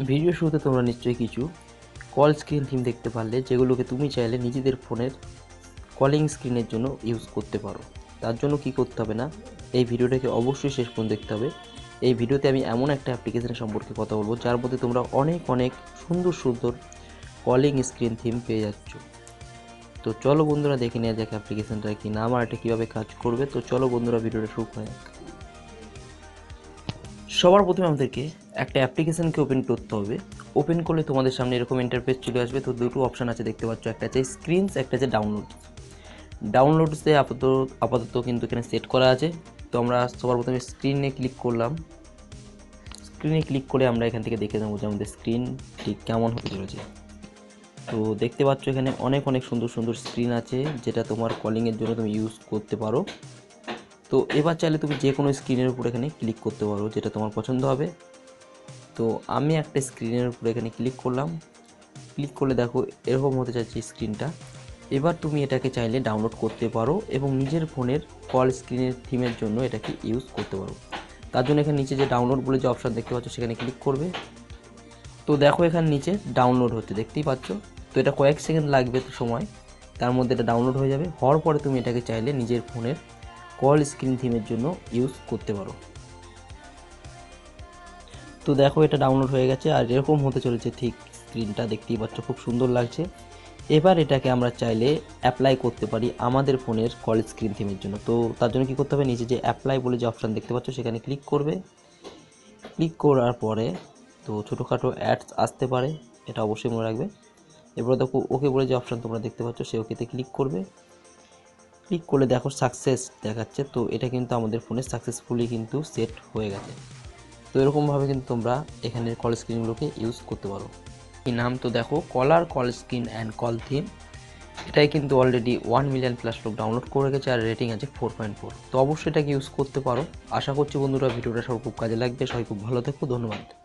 Video শুরুতে তোমরা নিশ্চয়ই কিছু কল স্ক্রিন থিম দেখতে পারলে, যেগুলোকে তুমি চাইলে নিজেদের ফোনের কলিং স্ক্রিনের জন্য ইউজ করতে পারো। তার জন্য কি করতে হবে না, এই ভিডিওটাকে অবশ্যই শেষ পর্যন্ত দেখতে হবে। এই ভিডিওতে আমি এমন একটা অ্যাপ্লিকেশন সম্পর্কে কথা বলবো যার মধ্যে তোমরা অনেক অনেক সুন্দর সুন্দর কলিং স্ক্রিন থিম পেয়ে যাচ্ছ। তো চলো বন্ধুরা, দেখে নেওয়া যাক অ্যাপ্লিকেশনটা কি নাম আর এটা কীভাবে কাজ করবে। তো চলো বন্ধুরা, ভিডিওটা শুরু করা যাক। সবার প্রথমে আমাদেরকে একটা অ্যাপ্লিকেশনকে ওপেন করতে হবে। ওপেন করলে তোমাদের সামনে এরকম ইন্টারফেস চলে আসবে। তো দুটো অপশান আছে দেখতে পাচ্ছ, একটা আছে স্ক্রিনস, একটা আছে ডাউনলোড। ডাউনলোডসে আপাতত কিন্তু এখানে সেট করা আছে। তো আমরা সবার প্রথমে স্ক্রিনে ক্লিক করলাম। স্ক্রিনে ক্লিক করে আমরা এখান থেকে দেখে নেবো যে আমাদের স্ক্রিন ঠিক কেমন হতে চলেছে। তো দেখতে পাচ্ছ এখানে অনেক অনেক সুন্দর সুন্দর স্ক্রিন আছে, যেটা তোমার কলিংয়ের জন্য তুমি ইউজ করতে পারো। তো এবার চাইলে তুমি যে কোনো স্ক্রিনের উপর এখানে ক্লিক করতে পারো, যেটা তোমার পছন্দ হবে। তো আমি একটা স্ক্রিনের উপর এখানে ক্লিক করলাম। ক্লিক করলে দেখো এরকম হতে যাচ্ছে স্ক্রিনটা। এবার তুমি এটাকে চাইলে ডাউনলোড করতে পারো এবং নিজের ফোনের কল স্ক্রিনের থিমের জন্য এটাকে ইউজ করতে পারো। তার জন্য এখানে নিচে যে ডাউনলোড বলে যে অপশান দেখতে পাচ্ছ, সেখানে ক্লিক করবে। তো দেখো এখানে নিচে ডাউনলোড হচ্ছে, দেখতেই পাচ্ছ। তো এটা কয়েক সেকেন্ড লাগবে তো সময়, তার মধ্যে এটা ডাউনলোড হয়ে যাবে। হওয়ার পরে তুমি এটাকে চাইলে নিজের ফোনের কল স্ক্রিন থিমের জন্য ইউজ করতে পারো। তো দেখো এটা ডাউনলোড হয়ে গেছে আর এরকম হতে চলেছে ঠিক স্ক্রিনটা, দেখতেই পাচ্ছ খুব সুন্দর লাগছে। এবার এটাকে আমরা চাইলে অ্যাপ্লাই করতে পারি আমাদের ফোনের কল স্ক্রিন থিমের জন্য। তো তার জন্য কী করতে হবে, নিচে যে অ্যাপ্লাই বলে যে অপশান দেখতে পাচ্ছ, সেখানে ক্লিক করবে। ক্লিক করার পরে তো ছোটোখাটো অ্যাডস আসতে পারে, এটা অবশ্যই মনে রাখবে। এরপরে দেখো ওকে বলে যে অপশান তোমরা দেখতে পাচ্ছ, সে ওকেতে ক্লিক করবে। ক্লিক করলে দেখো সাকসেস দেখাচ্ছে। তো এটা কিন্তু আমাদের ফোনে সাকসেসফুলি কিন্তু সেট হয়ে গেছে। তো এরকমভাবে কিন্তু তোমরা এখানের কল স্ক্রিনগুলোকে ইউজ করতে পারো। এই নাম তো দেখো caller call screen and call theme. এটাই কিন্তু অলরেডি 1 মিলিয়ন প্লাস লোক ডাউনলোড করে গেছে আর রেটিং আছে 4.4। তো অবশ্যই এটাকে ইউজ করতে পারো। আশা করছি বন্ধুরা ভিডিওটা সবার খুব কাজে লাগবে। সবাই খুব ভালো থেকো, ধন্যবাদ।